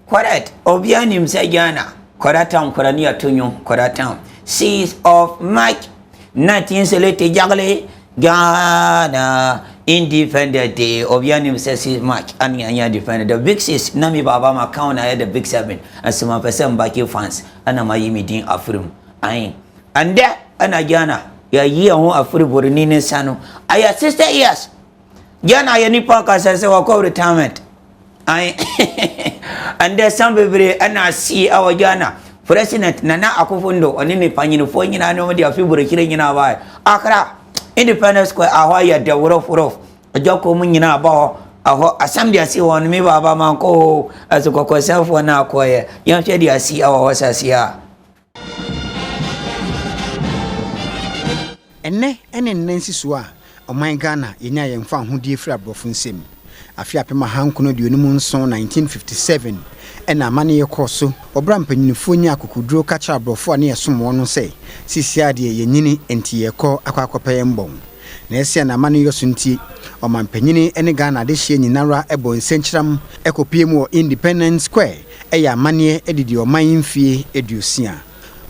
Correct. Obianim say Ghana. Koratam Korania Tunyo, Koratam. 6th of March 1970 Jagle Ghana Independent Day. Obianim says 6th March and Yanya defended. The big 6 Nami Baba Makana had the big 7 and some percent back fans and a Miami Dean Afrum. Aye. And there and a Ghana. Ya year who Afru Nine Sano. I assist yes. Ghana Yanipa says I call retirement. And there's some people and I see our Ghana President Nana Akufundo and in the Panino Foyin and nobody of people killing in our Accra Independence Square Ahoya the Worof a Joko Munina Bao a Sunday I see one me Baba Manco as a cocoa self one now quiet young Shady I see our horses here. And Nancy Swa or my Ghana in Yan Fan who dear Frabro from Sim. Afia pema hankuno di onimu nson 1957 ena mane ye koso obra mpanyinfo nya akukuduro kacha abrofo ne yesom wono sei sisi ade ye nyini enti ye kɔ akwakopa ye mbom na ese na mane yo sunti omampanyini ene Ghana de hye nyinara ebo nsenchiram ekopie mu Independence Square eya mane edidi oman mfie edusia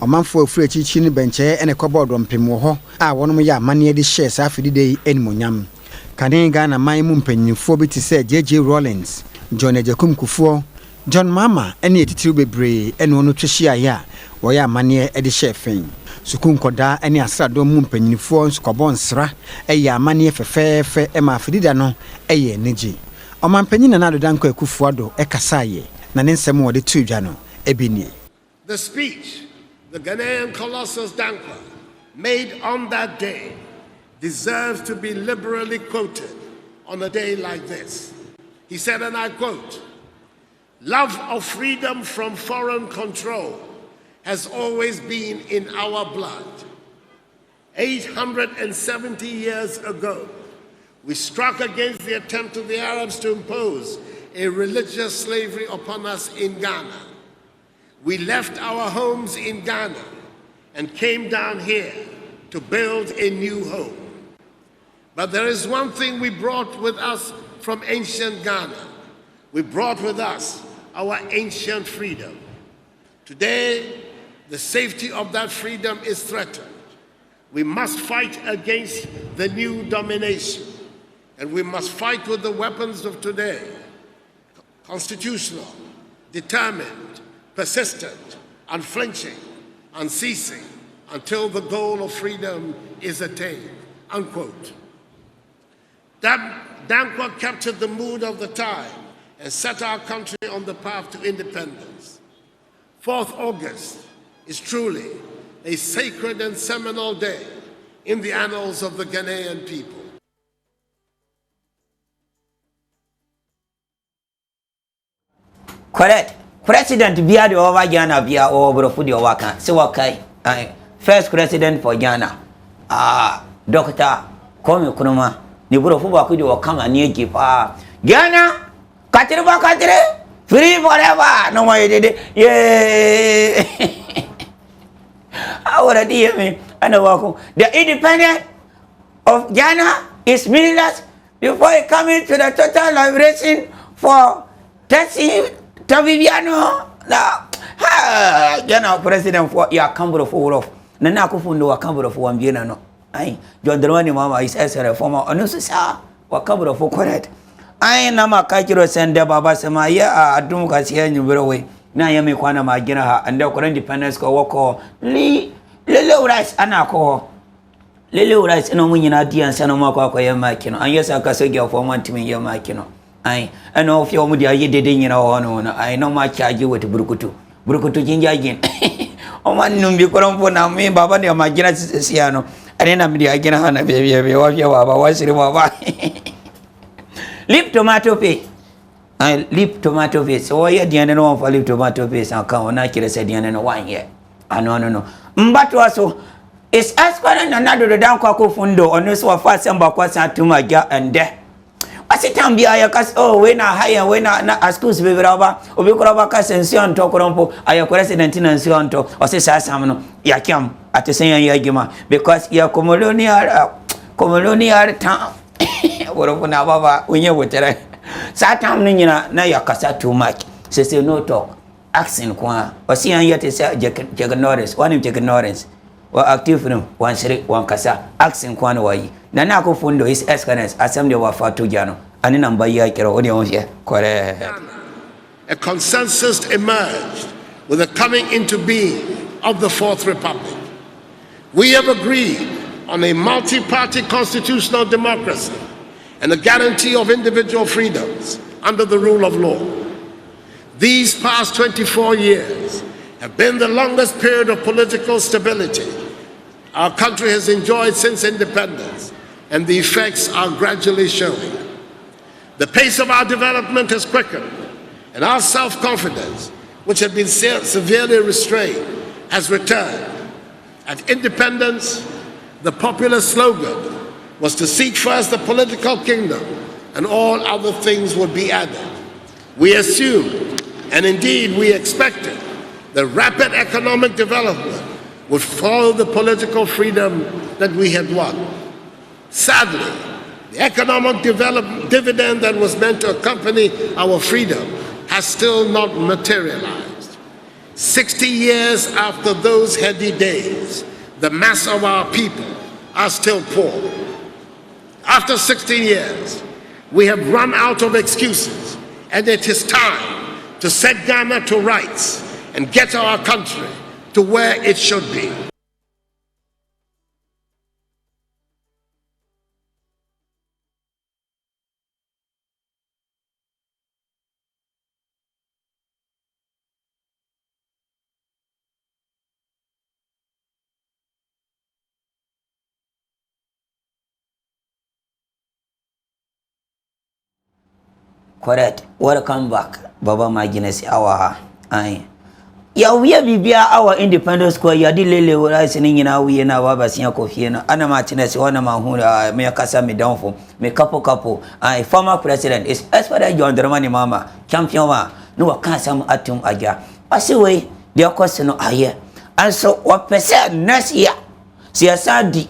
omanfo afure chichi ne benche ene kɔbɔdo mpem wo ho a wonom ya mane de hye sa afidide enimonyam Kane Ghana man mu mpanyinfo bi te se JJ Rollins, John Ejakum Kufuor, John Mama ene etitiru bebre ene ono twehia ya wo ya amane e de shefen. Sukun koda ene asrado mu mpanyinfo nskobon sra eya amane fefefe e ma afidida no eye neji. Omampanyina na dodanko Akufuado e kasaye na ne nsem wo de tudwa no ebini. The speech the Ghanaian Colossus Dankwa made on that day deserves to be liberally quoted on a day like this. He said, and I quote, "Love of freedom from foreign control has always been in our blood. 870 years ago, we struck against the attempt of the Arabs to impose a religious slavery upon us in Ghana. We left our homes in Ghana and came down here to build a new home. But there is one thing we brought with us from ancient Ghana. We brought with us our ancient freedom. Today, the safety of that freedom is threatened. We must fight against the new domination, and we must fight with the weapons of today: constitutional, determined, persistent, unflinching, unceasing, until the goal of freedom is attained." Unquote. Dankwa captured the mood of the time and set our country on the path to independence. 4th August is truly a sacred and seminal day in the annals of the Ghanaian people. Correct. President Bia de over Ghana Bia over Fudi Waka. So okay. First president for Ghana. Dr. Kwame Nkrumah. Ni buro fuba kudi wakanga niye pa Ghana katire free forever no more did yeah already me and the independence of Ghana is meaningless before it coming to the total liberation for Kasee Taviviano Ghana president for ya kamburo for of nana kufundo wa kamburo for wambiena no Ay, John Dramani Mama is as a reformer, or no, sir, or cover for correct. I nama Kajiro send the Baba Samaya, Adom Kasee in your way. Now you make one of my Gina and the Independence go walk Lily rice and alcohol. Lily rice and only in idea and Sanoma Makino. And yes, I can say for one to me, your Makino. I know if you're media, you did in your own. I know my charge you with Brukutu. Brukutu Jinja again. Oh, man, Numbi now, me, Baba, my Gina Siano. And I'm the Agana baby, what's it? Lip tomato paste. I lip tomato paste. So I had the end of lip tomato paste. I'll come on. I can't say the end of wine yet. I no. But also, it's as far as another down Coco Fundo, or no so fast and backwards to my jar and there. What's it time be I cast? Oh, when I hire, when I excuse me, Raba, or we could have a cast and see on talk on I am president and see on talk, or say Sasamano, Yakim, at the same Yagima, because you're colonial town. What of Nava, when you were there. Satam Nina, now your casa too much. say no talk accent kwa wasi an yete say Jack Norris one him Jack Norris wa active no one sere one kasa accent kwa no wayi na ko fundo his excellence assembly wa fatu jano ani namba ya kero odi on here correct. A consensus emerged with the coming into being of the Fourth Republic. We have agreed on a multi-party constitutional democracy and a guarantee of individual freedoms under the rule of law. These past 24 years have been the longest period of political stability our country has enjoyed since independence, and the effects are gradually showing. The pace of our development has quickened, and our self-confidence, which had been severely restrained, has returned. At independence, the popular slogan was to seek first the political kingdom, and all other things would be added. We assumed, and indeed we expected, that rapid economic development would follow the political freedom that we had won. Sadly, the economic dividend that was meant to accompany our freedom has still not materialized. 60 years after those heady days, the mass of our people are still poor. After 60 years, we have run out of excuses, and it is time to set Ghana to rights and get our country to where it should be. Correct. Welcome back, Baba Maginesi Awa. Aye. Ya wiya bibia our Independence Square ya dilele wala siningi na wiya na baba sinya kofi na ana Martinez wana mahura me kasa me downfall me kapo aye former president is as far as John Dramani mama champion wa no wakasa mu atum aja asiwe dia kwese no aye and so what percent next year siasa di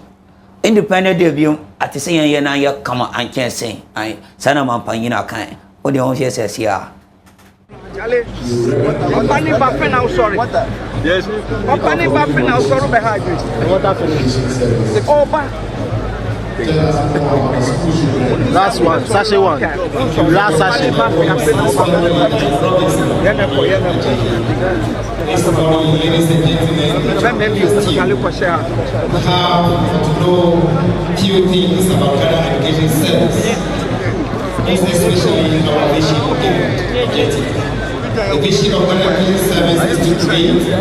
independent debut atise yan na ya kama anken sen aye sana mampanyi na kan o de on here says here. Company Buffet now, sorry. Yes. Company Buffet now, sorry, behind you. What happened? Oh, last one, sachet one. Last sachet. Few things about Ghana education service, especially our vision objective. The vision of Ghana education service is to create a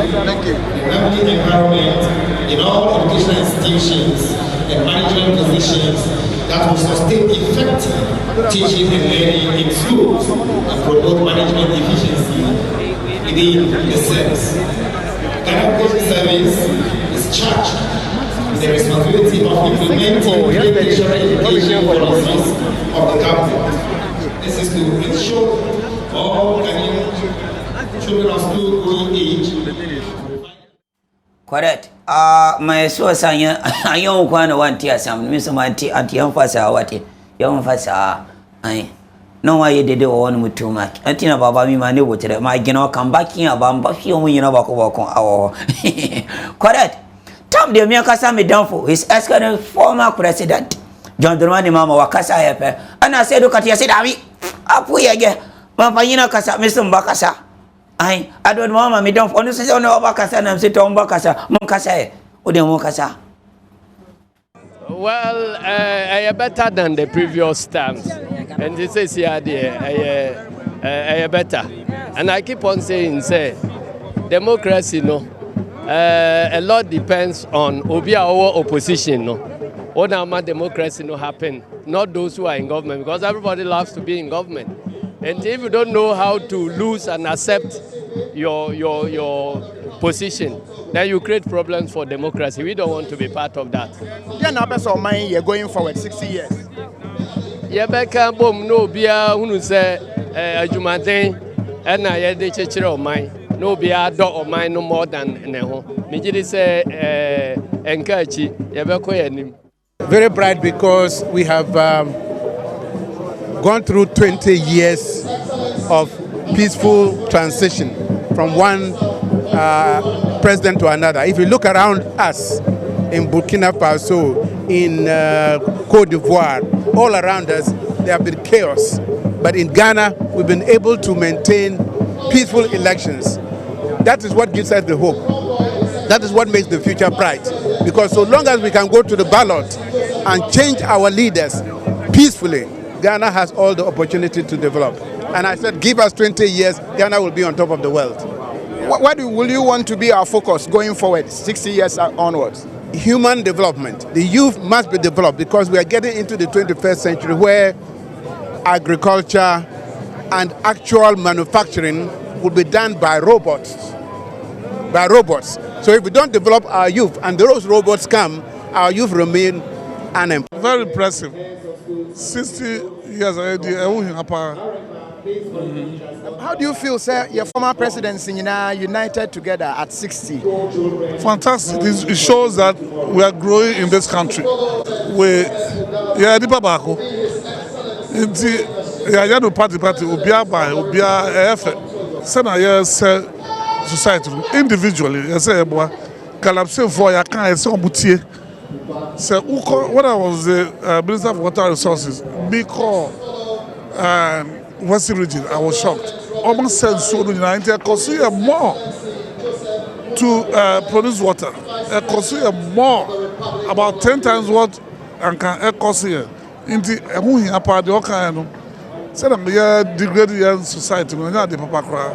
learning environment in all educational institutions and management positions that will sustain effective teaching and learning in schools and promote management efficiency within the service. Ghana education service is charged with the responsibility of implementing tertiary education policies of the government. This is to ensure all Ghanaian children of school going age. Correct. My so sanya ayon kwana wanti asam mi so manti anti emphasize wati yo emphasize ai no wa ye dede wo wonu mutuma anti na baba mi ma ne wotere ma gina kan baki abamba fi o mu yina bako awo. Correct. Tom de mi akasa me downfall his excellent former president John Dramani mama wakasa yepe ana se do katia se dawi apu yege mafanyina kasa misum bakasa ai adon mama me downfall no se ono bakasa na mse to bakasa mon kasa e ode mon kasa. Well, I better than the previous times, and this is here I better, and I keep on saying say democracy no. A lot depends on Obia or opposition. No, what our democracy no happen. Not those who are in government, because everybody loves to be in government. And if you don't know how to lose and accept your position, then you create problems for democracy. We don't want to be part of that. Yeah, now best of mine, you're going forward 60 years. Yeah, back home no Bia who say Jumaden and I had the church of mine. No be a dog of mine no more than Neho. Mijidi say encourage Yabeko. Very bright because we have gone through 20 years of peaceful transition from one president to another. If you look around us in Burkina Faso, in Côte d'Ivoire, all around us, there have been chaos. But in Ghana, we've been able to maintain peaceful elections. That is what gives us the hope. That is what makes the future bright. Because so long as we can go to the ballot and change our leaders peacefully, Ghana has all the opportunity to develop. And I said, give us 20 years, Ghana will be on top of the world. What will you want to be our focus going forward, 60 years onwards? Human development. The youth must be developed because we are getting into the 21st century where agriculture and actual manufacturing will be done by robots. So if we don't develop our youth and those robots come, our youth remain unemployed. Very impressive. 60 years already. How do you feel, sir, your former presidency united together at 60? Fantastic. It shows that we are growing in this country. We are the Babako. Yeah, no party, Ubia by Ubia effort. Sena society individually. I say, boy, Calapse for ya can't say Obutie. So, when I was the Minister of Water Resources, because Western region, I was shocked. Almost said so in Nigeria, Kasee more to produce water. Kasee more, about 10 times what and can Kasee. In the part the Okano. Said I'm degraded society. We not the Papa cry.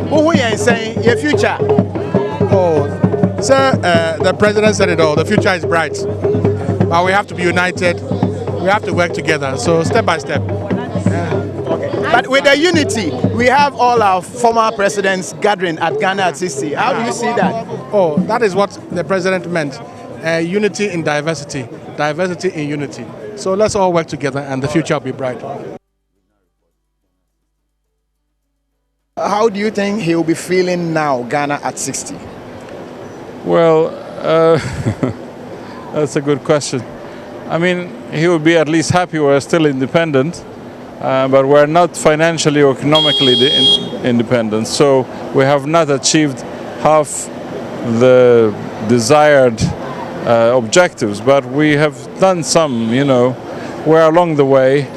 Who are saying your future? Oh, sir, the president said it all. The future is bright. But we have to be united. We have to work together. So step by step. Okay. But with the unity, we have all our former presidents gathering at Ghana at 60. How do you see that? Oh, that is what the president meant. Unity in diversity, diversity in unity. So let's all work together and the future will be bright. How do you think he will be feeling now, Ghana at 60? Well, that's a good question. I mean, he would be at least happy we're still independent, but we're not financially or economically independent. So we have not achieved half the desired objectives, but we have done some, we're along the way.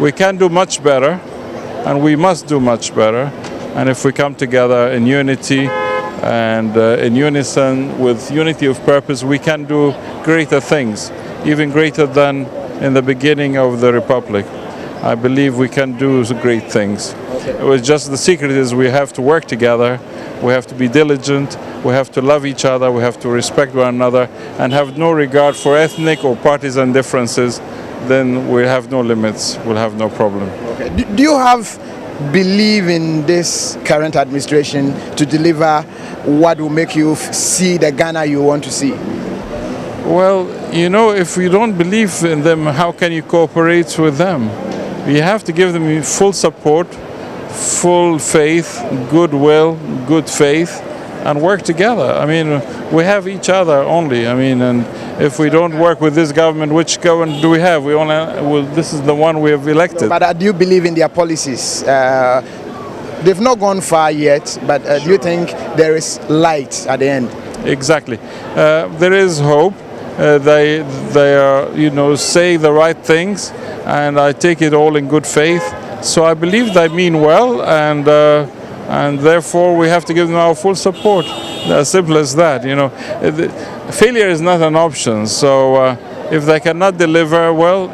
We can do much better, and we must do much better. And if we come together in unity and in unison with unity of purpose, we can do greater things, even greater than in the beginning of the Republic. I believe we can do great things. It was just the secret is we have to work together, we have to be diligent, we have to love each other, we have to respect one another and have no regard for ethnic or partisan differences. Then we have no limits, we'll have no problem. Okay. Do you have believe in this current administration to deliver what will make you see the Ghana you want to see? Well, if you don't believe in them, how can you cooperate with them? You have to give them full support, full faith, goodwill, good faith, and work together. I mean, we have each other only. I mean, and if we don't work with this government, which government do we have? We only, this is the one we have elected. But do you believe in their policies? They've not gone far yet, but do you think there is light at the end? Exactly. There is hope. They are, say the right things, and I take it all in good faith. So I believe they mean well, and therefore we have to give them our full support. As simple as that. Failure is not an option. So if they cannot deliver, well,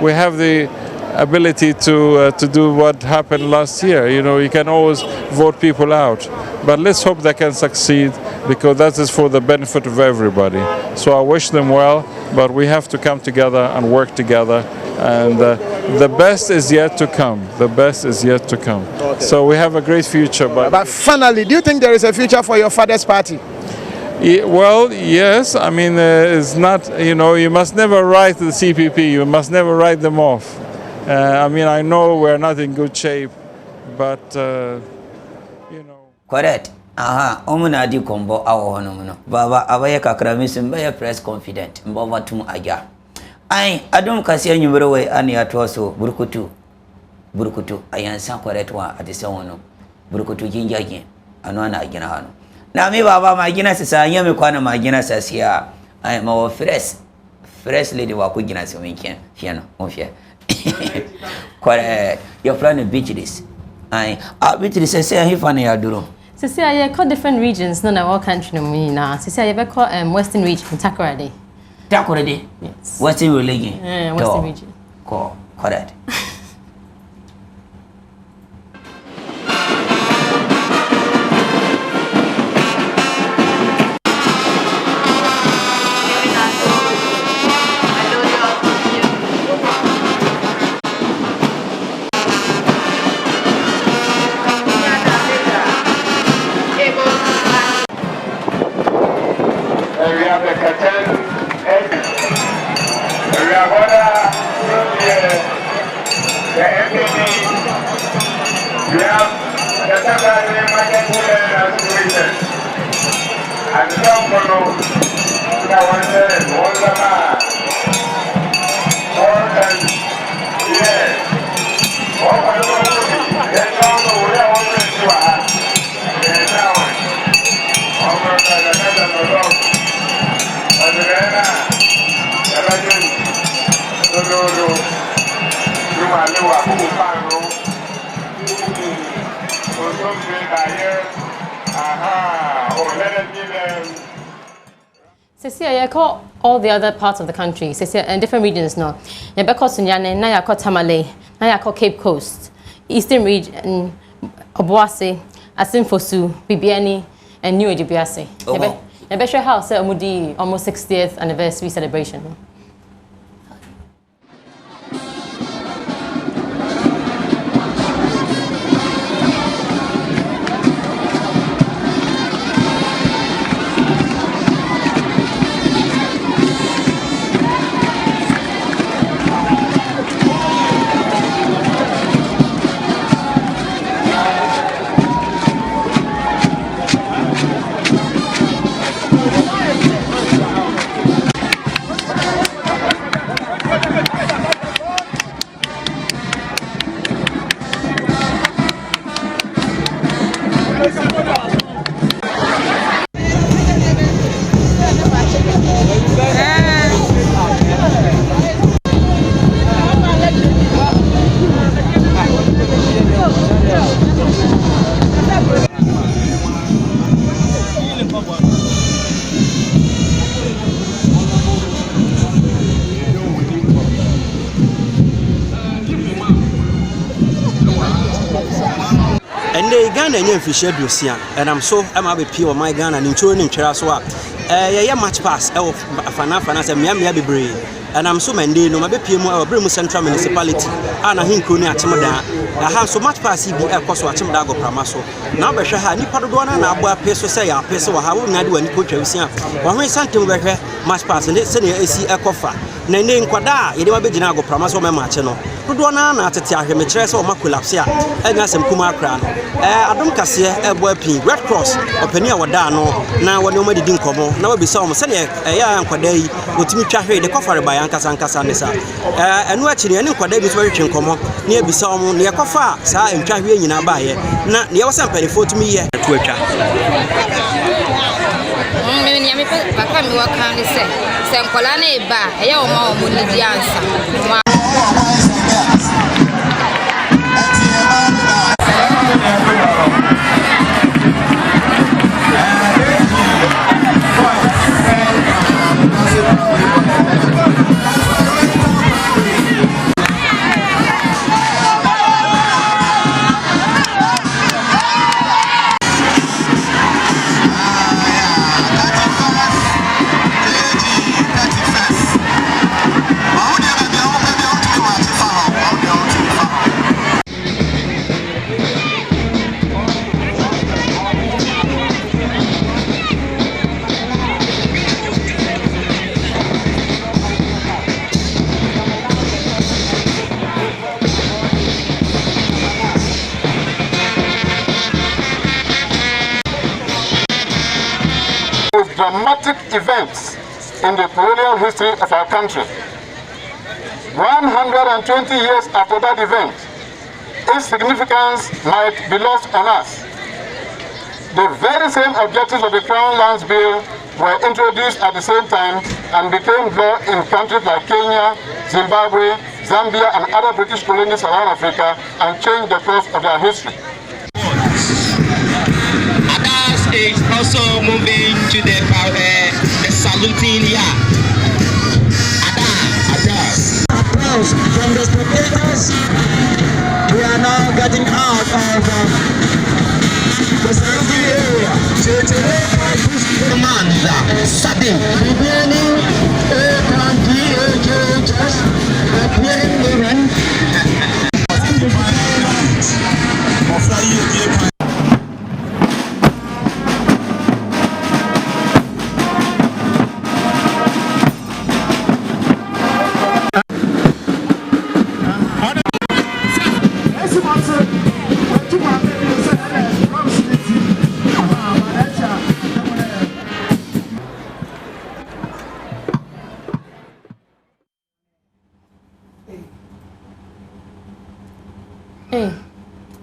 we have the ability to do what happened last year. You can always vote people out, but let's hope they can succeed, because that is for the benefit of everybody. So I wish them well, but we have to come together and work together, and the best is yet to come. The best is yet to come. Okay. So we have a great future. But finally, do you think there is a future for your father's party? Well, yes. I mean, it's not, you must never write the CPP. You must never write them off. I mean, I know we're not in good shape, but, Correct. Omuna di kombo awo hono muno. Baba abaya kakramisim baya press confident. Mbova tum aja. Ai Adom Kasee nyumero we ani atoso burukutu ayansa kwaretwa atise wono burukutu jinjaje ano na agina hano na mi baba magina sisa yame kwana magina sasia ai ma fresh lady wa ku gina so minken fiano on fie kware your plan beach this ai beach this say he fan ya duro sisi aye call different regions no na all country no me na sisi aye be call western region Takoradi. Yes. Western religion. Western region. Correct. I call all the other parts of the country, and different regions now. Yabeko Sunyane, Nayako Tamale, Nayako Cape Coast, Eastern region, Obuasi, Asimfosu, Bibiani, and New Ejibiase. Yabesha House, Omudi, almost 60th anniversary celebration. Ghana nyɛ mfihye aduosia ɛnam so ɛma bɛpie wɔ my Ghana ne ntworo ne ntwera so a yɛyɛ match pass ɛwɔ afana sɛ mmea bebree ɛnam so mande no mabɛpie mu ɛwɔ Bremu Central Municipality a na henkuro ne Akyemda aha so match pass bi ɛkɔ so Akyemda agɔprama so na wobɛhwɛ ha nipa dodoɔ na abo apɛ so sɛ yɛ apɛ so wɔ ha wo nyade wɔ nipa twa wisia wɔhwe santem bɛhwɛ match pass ne sɛ ne esi ɛkɔfa na ne nkwada a yɛde mabɛgyina agɔprama so mɛma akye no dodoɔ na atete ahwɛ me kyerɛ sɛ ɔma collapse a ɛnya asɛm kuma akra no Adom Kasee ɛbɔ apin Red Cross ɔpani a wɔda no na wɔne ɔma didi nkɔmɔ na wɔbisa wɔn sɛ ɛyɛ nkwada yi wɔtumi twa hwɛ de kɔfare ba yankasa ne sa ɛno akyi ne nkwada bi so wɔtwe nkɔmɔ ne abisa wɔn ne yɛkɔfa saa ntwa hwɛ nyina baayɛ na ne yɛwɔ sɛ mpanifo tumi yɛ to atwa me pe papa mi waka ni se nkola na eba eye o ma o mo ni di ansa dramatic events in the colonial history of our country. 120 years after that event, its significance might be lost on us. The very same objectives of the Crown Lands Bill were introduced at the same time and became law in countries like Kenya, Zimbabwe, Zambia, and other British colonies around Africa and changed the course of their history. Adas is also moving to the saluting here. Adas. Applause from the spectators. We are now getting out of the saluting area. Commander, Sabin. Beginning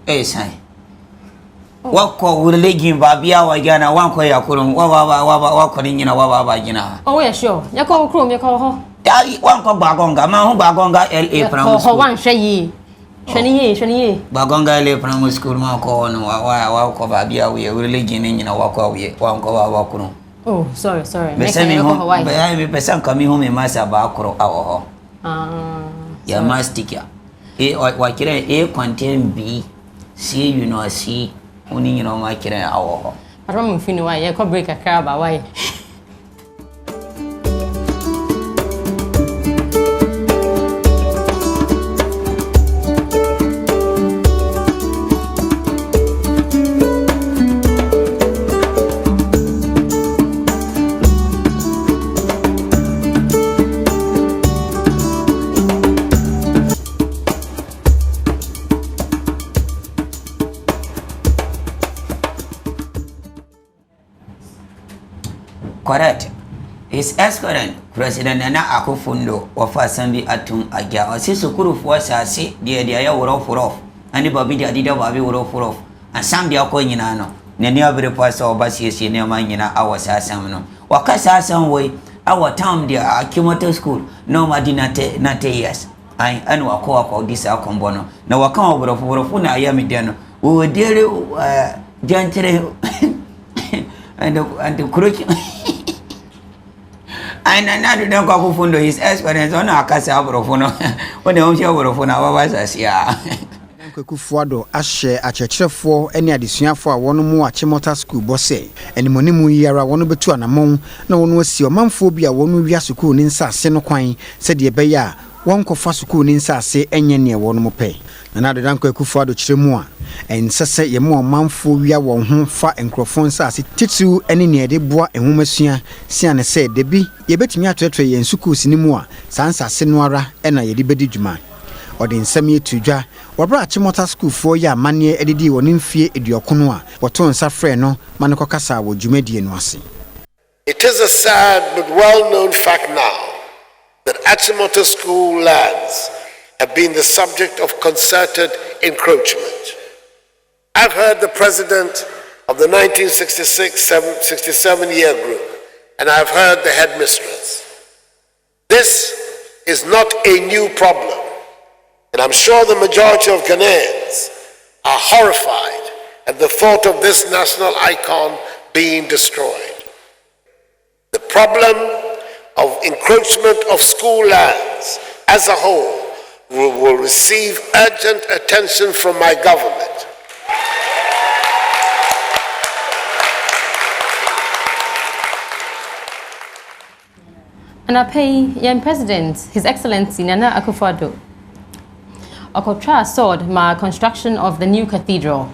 Hey, son. What call religion Babia Wagana, one call Yakurum, Wagina. Oh, yeah, sure. You call Chrome, you call her. One call Bagonga, Mahu Bagonga, L.A. from one Shayi. Shani, Bagonga, L.A. from school, Marco, no, walk of Babia, we are religion in a walk away, one call Wakurum. Oh, sorry. But send me home, but I have a person coming home in Massa Bakro, our ya mastica. What can A contain B? C, you know, C, only you know, my kid our. I don't feel why I could break a car by why. Correct. His Excellent President Nana Akufundo of Assembly Atum Agia, or Sisukuru for Sassi, dear Wuro for off, and the Babi Dida Babi Wuro for off, and some dia coinano, Nania Brepas or Basis near Manina, our Sassamino. Wakasa some way, our town dear Akumoto School, no Madinate, not years. I know a co this Alcombono. Now I come over of Wurofuna Yamidiano, we were dearly gently and the curriculum. And another don't go for his experience on our Kasee Abrofono when the Ocean Abrofona was here. Kufuado ashe achechefo ene adesuafo a wono mu Achimota school bose ene monimu yara wono betu anamon na wono asi omanfo bi a wono wia school ni nsase no kwan se de beya wonkofa school ni nsase enye ne wono mo pe na adedanko Kufuado kiremu a ensese ye mo omanfo wia won ho fa enkrofon nsase titu ene ne de boa enhomasua sia ne se de bi ye betimi atwetwe ye school sinimu a sansase no ara ena ye de bedi dwuma Odin Semi Tuja, Wabra Achimota School for ya manye edidi wonimfie ediokono a woto nsa frɛ no maneko kasa wo dwumadi enwase. It is a sad but well-known fact now that Achimota School lands have been the subject of concerted encroachment. I've heard the president of the 1966-67 year group, and I've heard the headmistress. This is not a new problem. And I'm sure the majority of Ghanaians are horrified at the thought of this national icon being destroyed. The problem of encroachment of school lands as a whole will receive urgent attention from my government. And I pay young President, His Excellency Nana Akufo-Addo, Okotra sword my construction of the new cathedral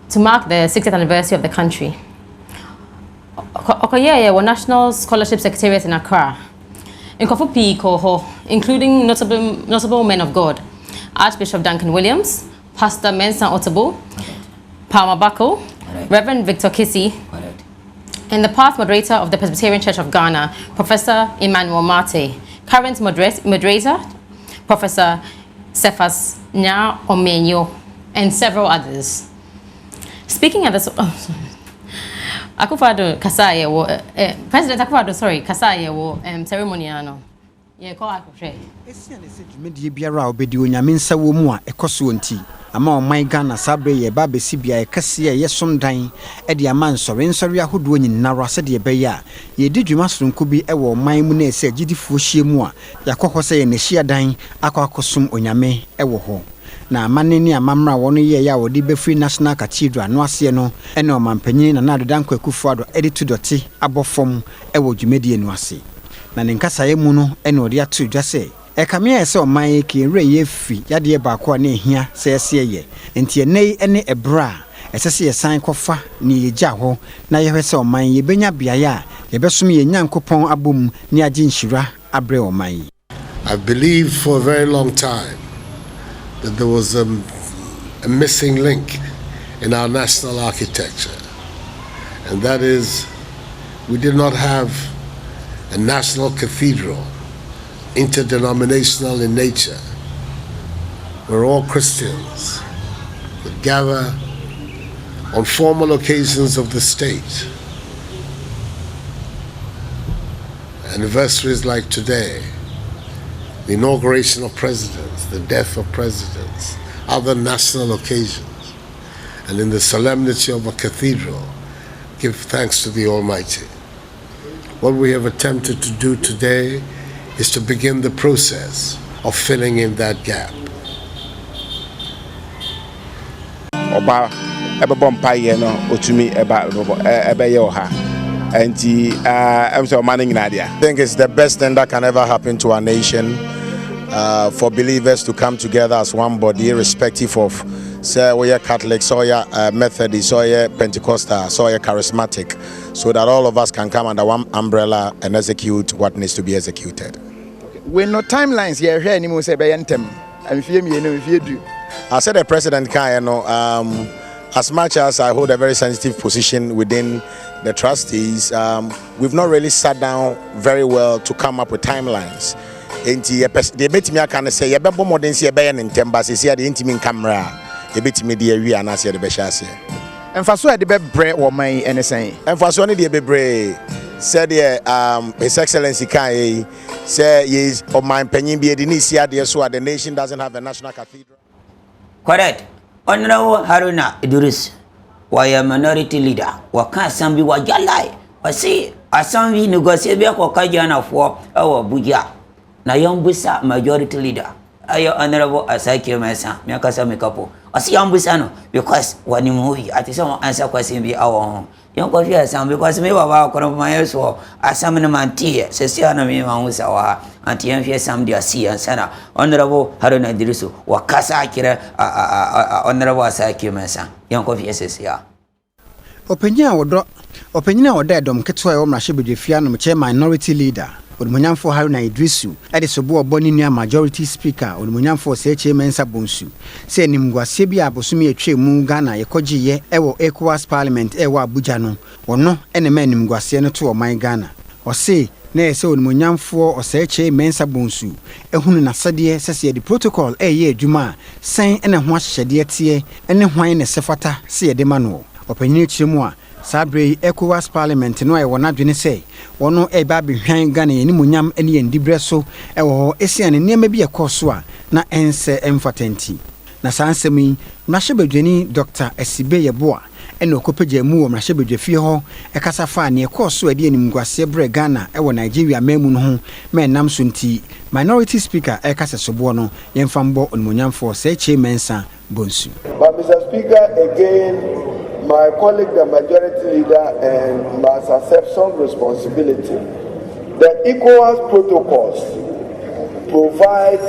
to mark the 60th anniversary of the country. Okoye was National Scholarship Secretariat in Accra. In Kofupi Koho, including notable men of God, Archbishop Duncan Williams, Pastor Mensah Otabil, Palmer Buckle, Reverend Victor Kasee, and the past moderator of the Presbyterian Church of Ghana, Professor Emmanuel Mate, current moderator, Professor Cephas Nya Omenyo, and several others. Speaking at the Akufo-Addo Kasee President Akufo-Addo, Kasee ceremonial. Yeah, call Akufo. Esiane se dwumedie biara obedi onyame nsa wo mu a ekoso nti ama oman Ghana sabre ye ba besi bia ye kase ye somdan e de ama nsore ahodo nyinara se de be ya ye di dwuma soronko bi e wo oman mu na ese agidifuo hie mu a yakokọ se ye ne hia dan akwakosom onyame e wo ho na amane ni amamra wono ye ya wodi be free national cathedral no ase no e na omampanyin na Adodankwa Akufo-Addo editu dote abofom e wo dwumedie no ase na ne nkasaye mu no e na odi atu dwa se e kamia ese oman ke nre ye fi yade baako na ehia se ese ye enti enei ene ebra esese ye san kofa ni yeja ho na ye hwese oman ye benya biaye a ye besom ye nyankopon abom ni age nhyira abre oman. I believe for a very long time that there was a missing link in our national architecture, and that is we did not have a national cathedral, interdenominational in nature, where all Christians would gather on formal occasions of the state. Anniversaries like today, the inauguration of presidents, the death of presidents, other national occasions, and in the solemnity of a cathedral, give thanks to the Almighty. What we have attempted to do today is to begin the process of filling in that gap. Oba ebe bompaye no otumi ebe ye oha enti I'm so manning Nadia. I think it's the best thing that can ever happen to our nation, for believers to come together as one body, irrespective of say we are Catholics, or Methodist, or Pentecostal, or charismatic, so that all of us can come under one umbrella and execute what needs to be executed. We no timelines here anymore say by entem. And if you do. I said the president can, as much as I hold a very sensitive position within the trustees, we've not really sat down very well to come up with timelines. They met me, I can say, you better more than see a bayan in Tembas, see the intimate camera, they bet me the area and I see the Beshasi. And for so I debate bread or my anything. And for so the baby said, His Excellency Kai say, yes, of my opinion, be a Denisia, dear, so the nation doesn't have a national cathedral. Correct. Honorable Haruna Idris, why a minority leader, what can't some be what you lie? Or see, as some we negotiate for Kajana for our Buja. Na young busa majority leader. Ayo honorable Asaki Mesa, Miakasa Mikapo. I see young busano because when you move, I think someone answer question be our own. Young coffee some because me wa my so as some man tea, Sesiana me Mamusa, and Tian some dear sea and Sana, Honorable Haruna Idrisu, Wakasa Kira, Honorable Asaki Mesa, young coffee SSR. Opinion or dead Ketwa or Mashibu Fiano, minority leader. Odumunyamfo Haruna Idrisu ade sobo oboni nua majority speaker Odumunyamfo seche mensa bonsu se nimguase bia abosumi atwe mu Ghana yekogiye ewo ECOWAS parliament ewo Abuja no wono ene ma nimguase no to oman Ghana o se na ese Odumunyamfo o seche mensa bonsu ehunu na sade sese the protocol eye adwuma sen ene ho ahyede tie ene hwan ne sefata se ye de ma no opanyini chiremu a Sabre ECOWAS Parliament no e wona dwene se wono e ba behwan Ghana ni munyam ene endibre so e wo esiane niam bi ekoso a na ense emfatenti na sansemi mrahye Dr. Asibe Yeboa ene okopagya mu wo mrahye badwafie ho e kasa fa ne ekoso ade animguase bre Ghana e wo Nigeria mamu no ho me nam so nti minority speaker e kasa sobo no yemfambo onmunyamfo se che mensa bonsu. But Mr. Speaker, again, my colleague, the majority leader, and must accept some responsibility. The ECOWAS protocols provide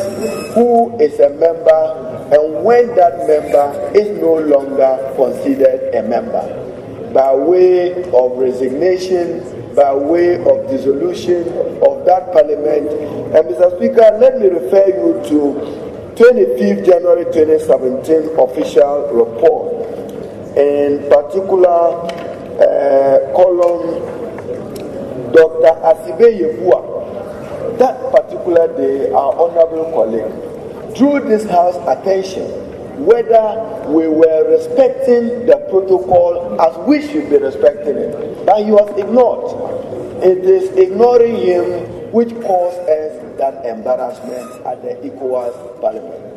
who is a member and when that member is no longer considered a member, by way of resignation, by way of dissolution of that parliament. And Mr. Speaker, let me refer you to 25th January 2017 official report. In particular, column Dr. Asibe Yeboa, that particular particular day, our honorable colleague drew this House attention whether we were respecting the protocol as we should be respecting it. But he was ignored. It is ignoring him which caused us that embarrassment at the ECOWAS Parliament.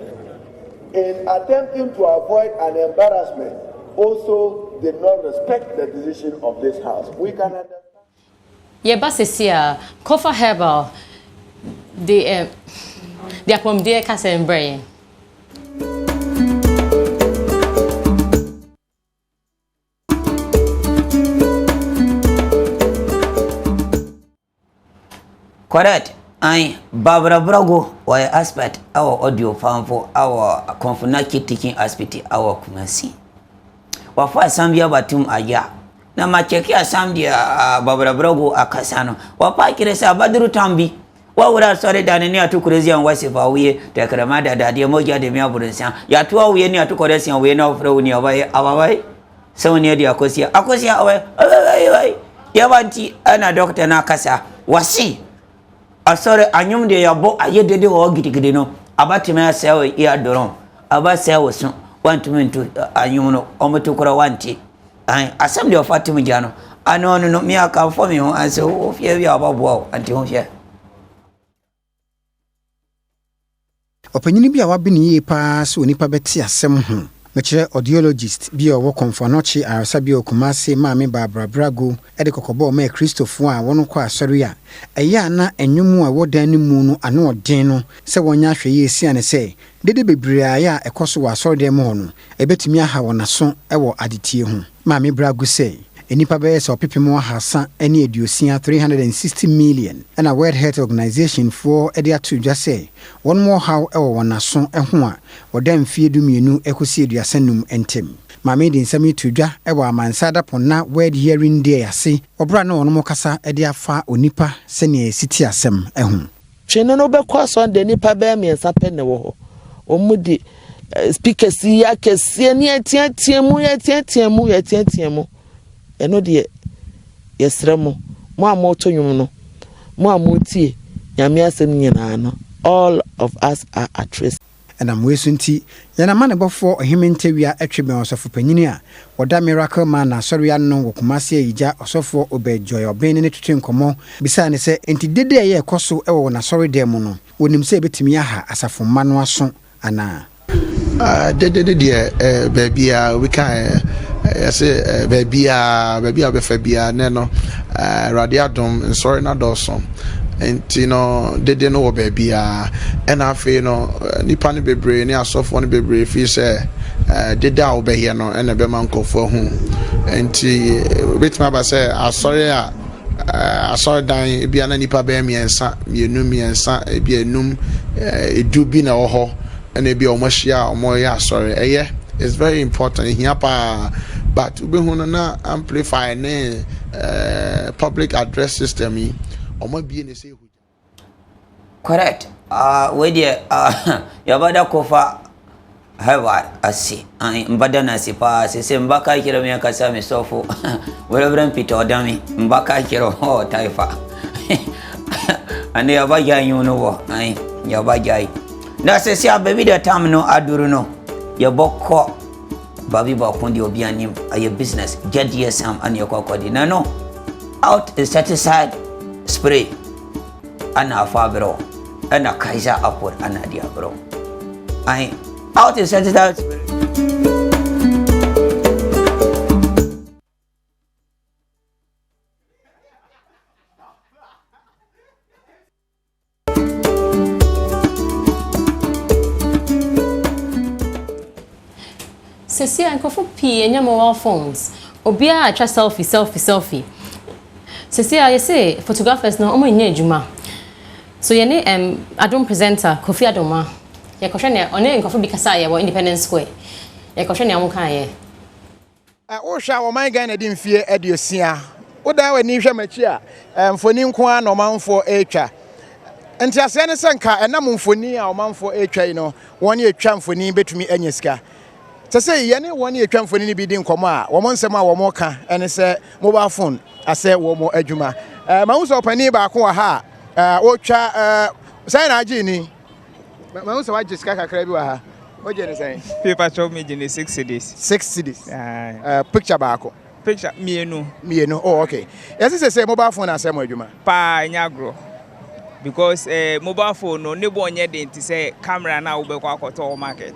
In attempting to avoid an embarrassment, also did not respect the decision of this House. We can understand. Yebasesia, Kofa Herbal, the accommodate Kasee and Brain. Correct. I Barbara Brago or aspect our audio farm for our confunaki teaching aspect our Kasee. Wafa Sambia Batum Aya. Na machekia Sambia Barbara Brago akasano. Wapa kiresa Badru Tambi. Wa ura sore daneni atukurezi an wasifa wiye tekramada dadia moja de miaburensia. Ya tuwa wiye ni atukoresi an wiye na ofre uni awai. So ni adi akosia. Akosia awai. Yabanti ana doctor na kasa. Wasi. Asore anyum de yabo ayedede ho gidigide no abatime asewe ya doron abasewe so wantumentu anyum no omutukura wanti asem de ofatimu jano ano no mi aka for me ho ase ofie wi ababo anti ho hye opanyini bia wabeni ye pa so onipa beti asem ho mekire audiologist bia wo konfonochi arasabia Kumase maame Barbara Brago ede kokobo ma Christopher a wono kwa asori a eya na enwumu a wodan ni mu no ano odin no se wonya hweye esi ane se dede bebre aya ekoso wa asori dem ho no ebetumi aha wonaso ewo adetie ho maame Brago se enipa be se opepem ahasa ene eduosia 360 million and a World Health Organization for ede atudwa se one more how ewo wonaso eho a wodam fie dumienu ekosi eduasanum entem maame din sami tudwa ewo amansada ponna World Hearing Day ase obra na wono kasa ede afa onipa se ne siti asem eho twene no be kwa so de nipa be miensa pe ne wo ho omudi speakers ya kese ne atiatiemu eno de yesremo mo amoto nwum no mo amotie nyame asem nyina no all of us are at risk. And I'm waiting to Yanamane before him interview at Tribune of Peninia, or that miracle man, sorry, I know Kumase Ija, or so for obey joy or being in it to come besides, say, and did they a coso or na sorry demono, when him say to me as a for manual son, Anna. Baby, we can. I say, baby, Neno, Radiadum, and sorry, not Dawson. And they didn't know baby, and I feel Nipani Bebre, near soft one Bebre, if you say, did that obey here, and a bemanco for whom. And which my say, I saw dying, be an nipa bear me and son, you knew me and son, be a num, it do be no ho, and it be almost ya or more, yeah, sorry, yeah. It's very important here, but we want to amplify public address system. Correct. We dear, Yabada Kofa Harvard, I see. Mbadana Sipa, Mbaka Kiro Kasame Sofu, Reverend Peter Dami, Mbaka Kiro, Taifa. And Yabaja, you know, Yabajai. That's a sia baby that time no aduruno. Yaboko Babi Bakundi Obianim, your business, get some and your cocody. No, out is satisfied. Spray ana fabro ana kaisa upward ana diabro I out is satisfied. Sesi ankofo pii enya mobile phones obia atwa selfie Sesi I say photographers no omo nya adwuma. So ye ne Adom presenter Kofi Adoma. Ye kohwe ne one nkofo bi kasa ye wo Independence Square. Ye kohwe ne amuka ye. Wo hwa wo man Ghana di mfie aduosia. Wo dan wani hwa machi a mfoni nko a no manfo etwa. Enti ase ne senka enam mfoni a omanfo etwa yi no woni etwa mfoni betumi anya sika. Say ye ne woni etwa mfoni ni bi di nkomo a wo nsem a wo ka ene se mobile phone ase wo mo adwuma ma wo so pani ba ko ha o twa Say na Gini. Ma so wa jiska kakra bi wa ha. O je ne say. Paper chop me Gini 6 cities. 6 cities. Picture baako. Picture mienu. Oh okay. Yes say mobile phone asem adwuma. Pa nyagro. Because mobile phone no ne bo onye den ti say camera na wo be kwa akoto market.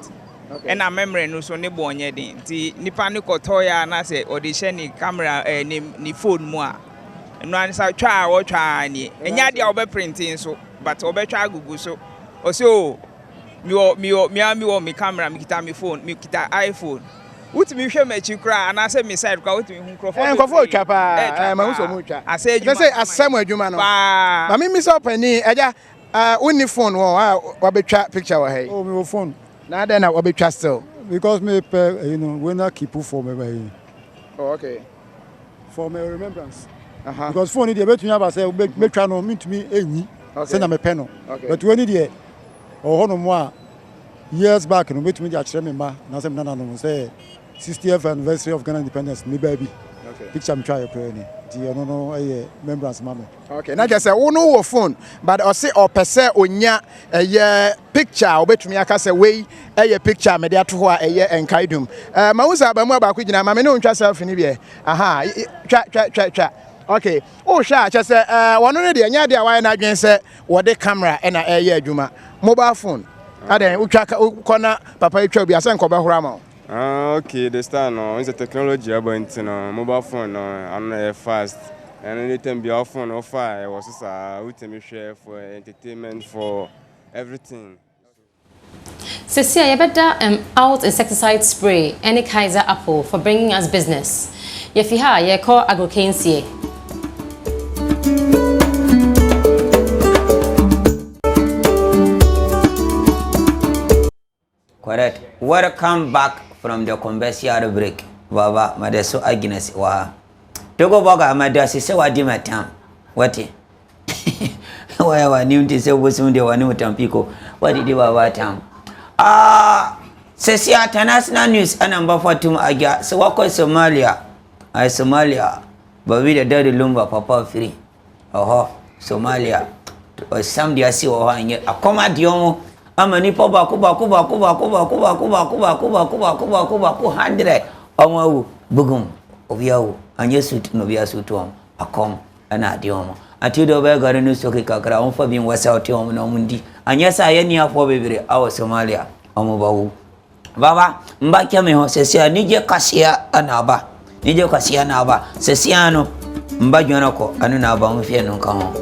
Okay. And a memory no so ne bo onye den ti nipa ne koto ya na say audition ni camera ni phone mu a. No an sa twa wo twa ni. Enya dia wo be printing so but wo be twa gugu so. O say o mi wo mi camera mi kita mi phone mi kita iPhone. Wuti mi hwe machi kra ana say mi side kra wuti mi hu microphone. Nkofo twa pa ma hu so mu twa. Say asem adwuma no. Ma mi so pani eja uni phone wo wa be twa picture wa hey. Oh mi phone. Na then na wa be twa still. Because me when I keep for me. Oh okay. For my remembrance. Because phone dey betunya ba say me twa no me ntumi enyi. Say na me pen no. But when dey oh no mo years back no betumi dey akire me ma na say me na no say 60th anniversary of Ghana independence me baby. Okay. Picture me try pray ni. Di no remembrance mama. Okay. Na just say wo no wo phone but o say o pese onya picture obetumi aka say we picture me dey ato ho a enkaidum. Ma wo say ba mu ba ko gina ma me no ntwa selfie ni bi aha twa. Okay. Oh sha just say wono ne dey nya dey wa na adwen say wo de camera e na adwuma. Mobile phone. Aden utwa kona papa etwa bi asen ko be hora ma. Okay, the start no, it's a technology about mobile phone no, and fast. And anytime be our phone or fire was we share for entertainment for everything. Kasee, you better out insecticide spray any Kaiser apple for bringing us business. If you have, you call Kasee. Correct. Welcome back from the commercial break. Baba, Madeso Agnes wa. Togo Boga Madasi se wadi matam. Wati. Why wa new to say Wusunde wa new tampiko. What did you about tam? Sesi international news and number 4 aga. So wako Somalia. Somalia. Babi the daddy lumba papa free. Somalia. Some dia si wa anye. Akoma diomo. Ama nipo baku 100 omawu bugum obiawu anye suit no bia suit akom ana diomo ati do be gare no soki kakra on fa bin wasa oti on no mundi anye sa ye ni afo bebere awo Somalia omo bawu baba mbakya me ho sesia nije kasia anaba nije kasia anaba sesia no mbajwana ko anu na ba mfie no kan ho